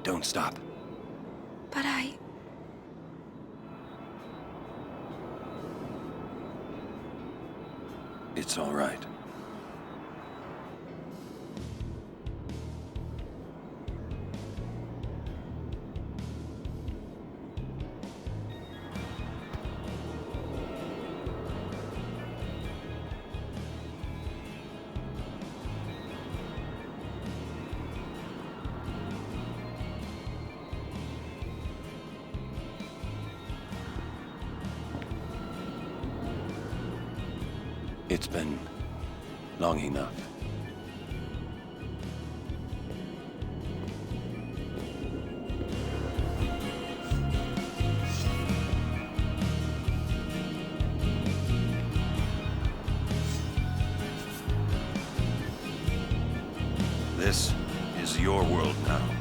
Don't stop. But It's all right. It's been long enough. This is your world now.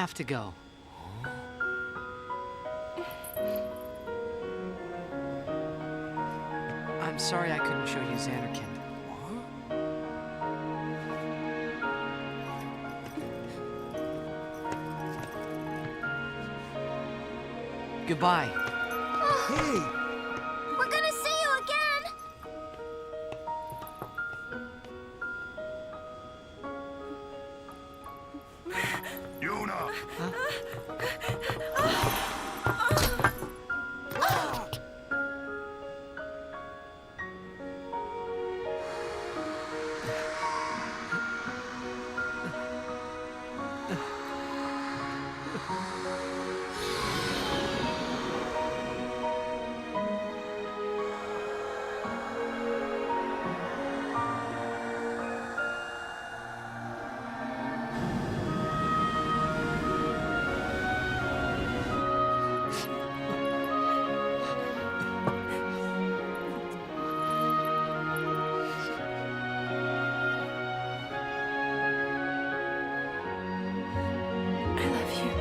have to go. I'm sorry I couldn't show you Xanderkind. Goodbye. Hey! We're gonna see you again! Yuna! I love you.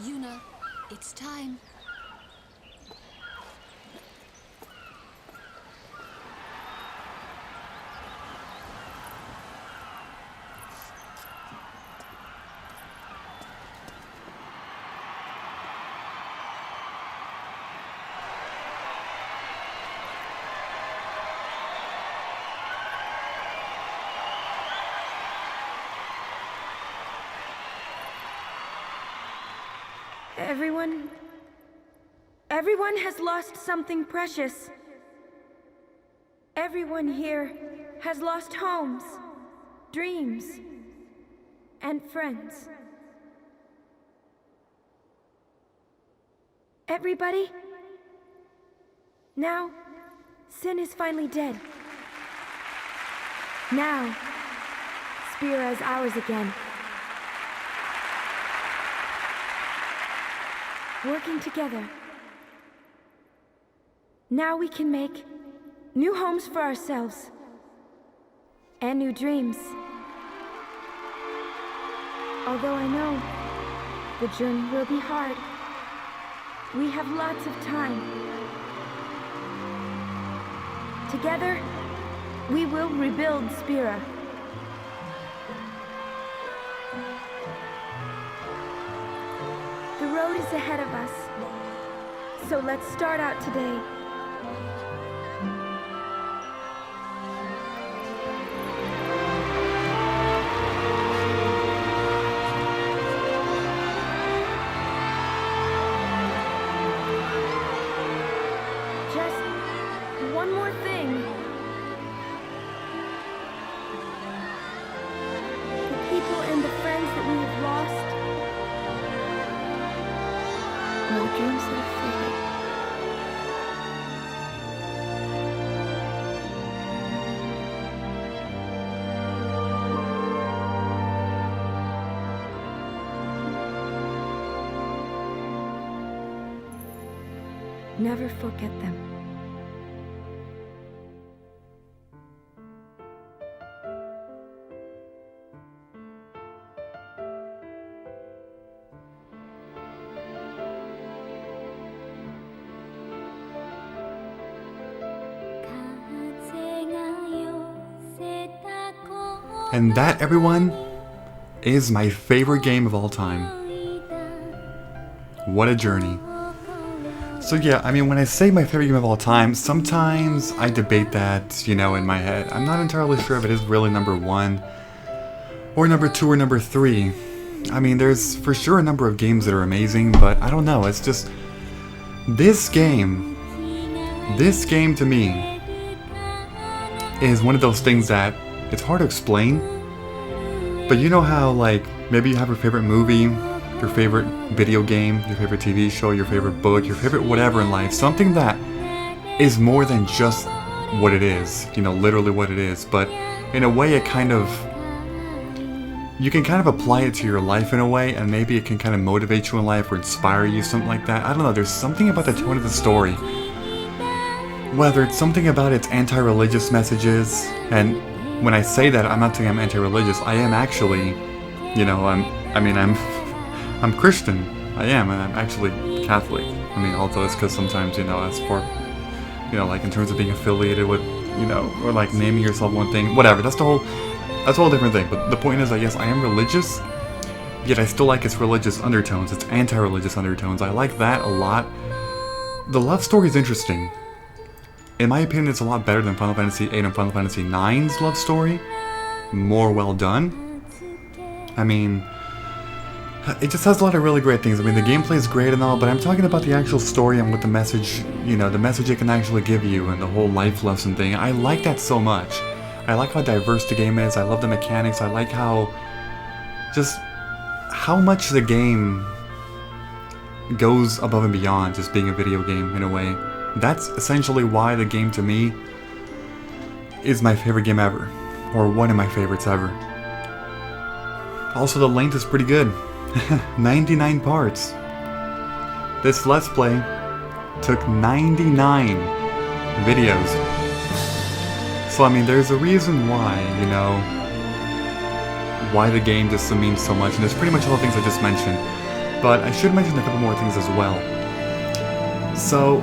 Yuna, it's time. Everyone has lost something precious. Everyone here has lost homes, dreams, and friends. Everybody? Now, Sin is finally dead. Now, Spira is ours again. Working together. Now we can make new homes for ourselves. And new dreams. Although I know the journey will be hard, we have lots of time. Together, we will rebuild Spira. The road is ahead of us, so let's start out today. Just one more thing. The people and the friends that we have lost. No dreams that have faded. never forget them. And that, everyone, is my favorite game of all time. What a journey. So yeah, I mean, when I say my favorite game of all time, sometimes I debate that, you know, in my head. I'm not entirely sure if it is really number 1, or number 2, or number 3. I mean, there's for sure a number of games that are amazing, but I don't know, it's just... This game to me is one of those things that it's hard to explain, but you know how, like, maybe you have your favorite movie, your favorite video game, your favorite TV show, your favorite book, your favorite whatever in life, something that is more than just what it is, you know, literally what it is, but in a way it kind of, you can kind of apply it to your life in a way, and maybe it can kind of motivate you in life or inspire you, something like that. I don't know, there's something about the tone of the story. Whether it's something about its anti-religious messages, and when I say that, I'm not saying I'm anti-religious. I am actually, you know, I'm Christian. I am, and I'm actually Catholic. I mean, although it's because sometimes, you know, as for, you know, like in terms of being affiliated with, you know, or like naming yourself one thing, whatever. That's a whole different thing. But the point is that yes, I am religious, yet I still like its religious undertones, its anti-religious undertones. I like that a lot. The love story is interesting. In my opinion, it's a lot better than Final Fantasy VIII and Final Fantasy IX's love story. More well done. I mean, it just has a lot of really great things. I mean, the gameplay is great and all, but I'm talking about the actual story and what the message, you know, the message it can actually give you and the whole life lesson thing. I like that so much. I like how diverse the game is. I love the mechanics. I like how, just how much the game goes above and beyond just being a video game in a way. That's essentially why the game to me is my favorite game ever, or one of my favorites ever. Also, the length is pretty good. 99 parts. This Let's Play took 99 videos. So I mean, there's a reason why, you know, why the game just means so much, and it's pretty much all the things I just mentioned. But I should mention a couple more things as well. So,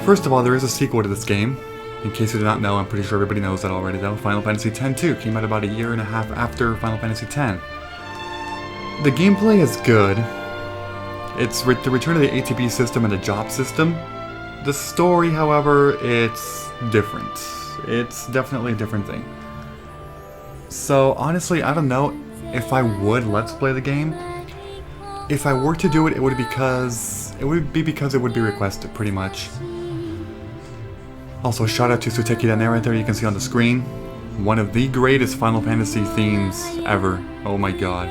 first of all, there is a sequel to this game. In case you did not know, I'm pretty sure everybody knows that already though. Final Fantasy X-2 came out about a year and a half after Final Fantasy X. The gameplay is good. It's the return of the ATB system and the job system. The story, however, it's different. It's definitely a different thing. So honestly, I don't know if I would Let's Play the game. If I were to do it, it would be because it would be requested, pretty much. Also, shout out to Suteki Dane right there, you can see on the screen. One of the greatest Final Fantasy themes ever. Oh my god.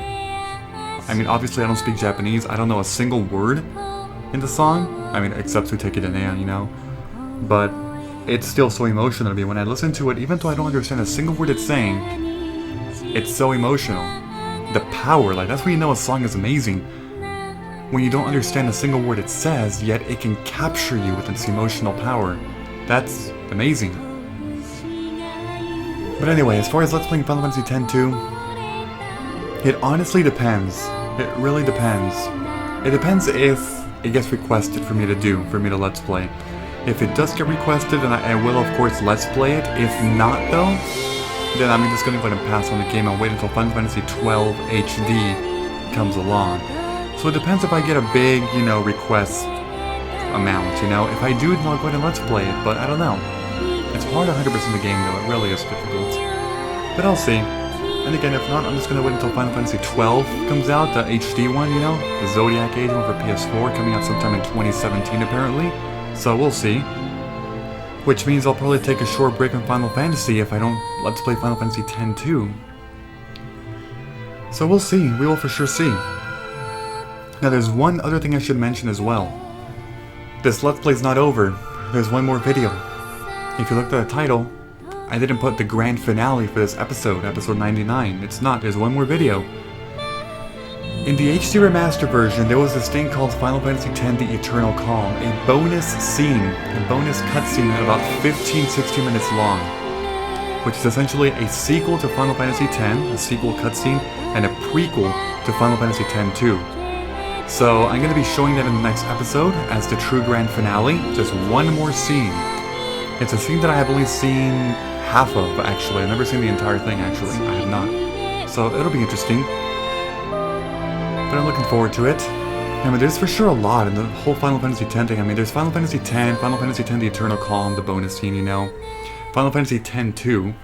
I mean, obviously I don't speak Japanese, I don't know a single word in the song. I mean, except Suteki Dane, you know. But it's still so emotional to me when I listen to it, even though I don't understand a single word it's saying. It's so emotional. The power, like, that's when you know a song is amazing. When you don't understand a single word it says, yet it can capture you with its emotional power. That's amazing. But anyway, as far as Let's Playing Final Fantasy X-2, it honestly depends. It really depends. It depends if it gets requested for me to Let's Play. If it does get requested, then I will of course Let's Play it. If not though, then I'm just gonna go ahead and pass on the game and wait until Final Fantasy XII HD comes along. So it depends if I get a big, you know, request amount, you know. If I do, then I'll go ahead and Let's Play it, but I don't know. It's hard 100% the game though, it really is difficult. But I'll see. And again, if not, I'm just gonna wait until Final Fantasy XII comes out, the HD one, you know, the Zodiac Age one for PS4, coming out sometime in 2017 apparently. So we'll see. Which means I'll probably take a short break on Final Fantasy if I don't Let's Play Final Fantasy X too. So we'll see, we will for sure see. Now there's one other thing I should mention as well. This Let's Play's not over, there's one more video. If you looked at the title, I didn't put the grand finale for this episode, episode 99. It's not, there's one more video. In the HD remaster version, there was this thing called Final Fantasy X The Eternal Calm, a bonus scene, a bonus cutscene about 15-16 minutes long, which is essentially a sequel to Final Fantasy X, a sequel cutscene, and a prequel to Final Fantasy X-2. So I'm going to be showing that in the next episode as the true grand finale, just one more scene. It's a scene that I have only seen half of, actually. I've never seen the entire thing, actually. I have not. So it'll be interesting. But I'm looking forward to it. I mean, there's for sure a lot in the whole Final Fantasy X thing. I mean, there's Final Fantasy X, Final Fantasy X The Eternal Calm, the bonus scene, you know. Final Fantasy X-2. And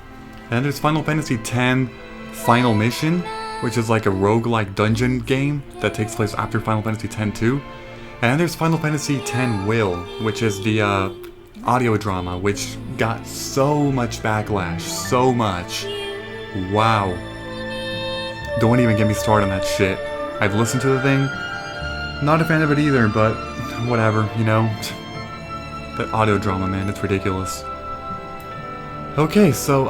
then there's Final Fantasy X Final Mission, which is like a roguelike dungeon game that takes place after Final Fantasy X-2. And then there's Final Fantasy X Will, which is the audio drama, which got so much backlash. So much. Wow. Don't even get me started on that shit. I've listened to the thing. Not a fan of it either, but whatever, you know. That audio drama, man, it's ridiculous. Okay, so,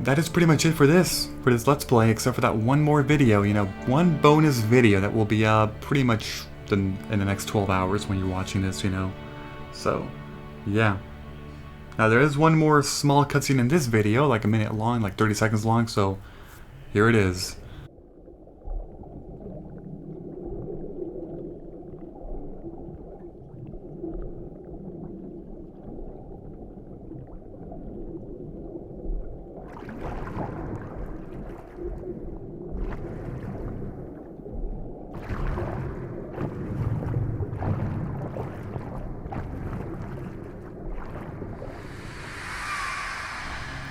that is pretty much it for this Let's Play, except for that one more video, you know, one bonus video that will be, pretty much in the next 12 hours when you're watching this, you know. So, yeah. Now, there is one more small cutscene in this video, like a minute long, like 30 seconds long, so here it is.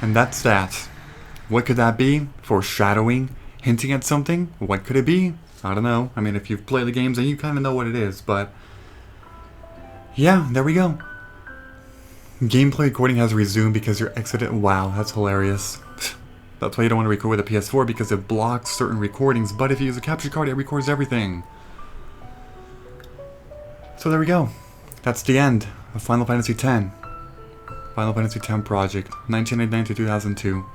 And that's that. What could that be? Foreshadowing? Hinting at something? What could it be? I don't know. I mean, if you've played the games, then you kind of know what it is, but yeah, there we go. Gameplay recording has resumed because you're exited. Wow, that's hilarious. That's why you don't want to record with a PS4, because it blocks certain recordings, but if you use a capture card, it records everything. So there we go. That's the end of Final Fantasy X. Final Fantasy X Project, 1999 to 2002.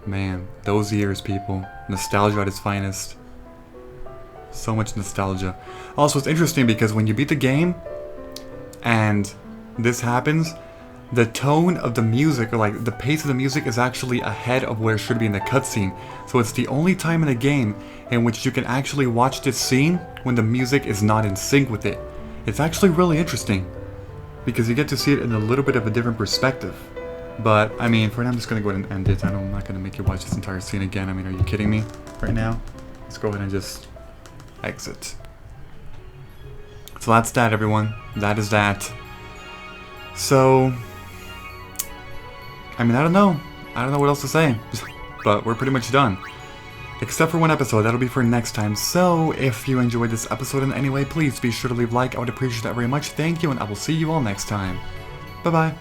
Man, those years, people. Nostalgia at its finest. So much nostalgia. Also, it's interesting because when you beat the game, and this happens, the tone of the music, or like the pace of the music, is actually ahead of where it should be in the cutscene. So it's the only time in the game in which you can actually watch this scene when the music is not in sync with it. It's actually really interesting, because you get to see it in a little bit of a different perspective. But, I mean, for now I'm just going to go ahead and end it. I'm not going to make you watch this entire scene again. I mean, are you kidding me right now? Let's go ahead and just exit. So that's that, everyone. That is that. So, I mean, I don't know. I don't know what else to say. But we're pretty much done. Except for one episode, that'll be for next time. So, if you enjoyed this episode in any way, please be sure to leave a like. I would appreciate that very much. Thank you, and I will see you all next time. Bye-bye.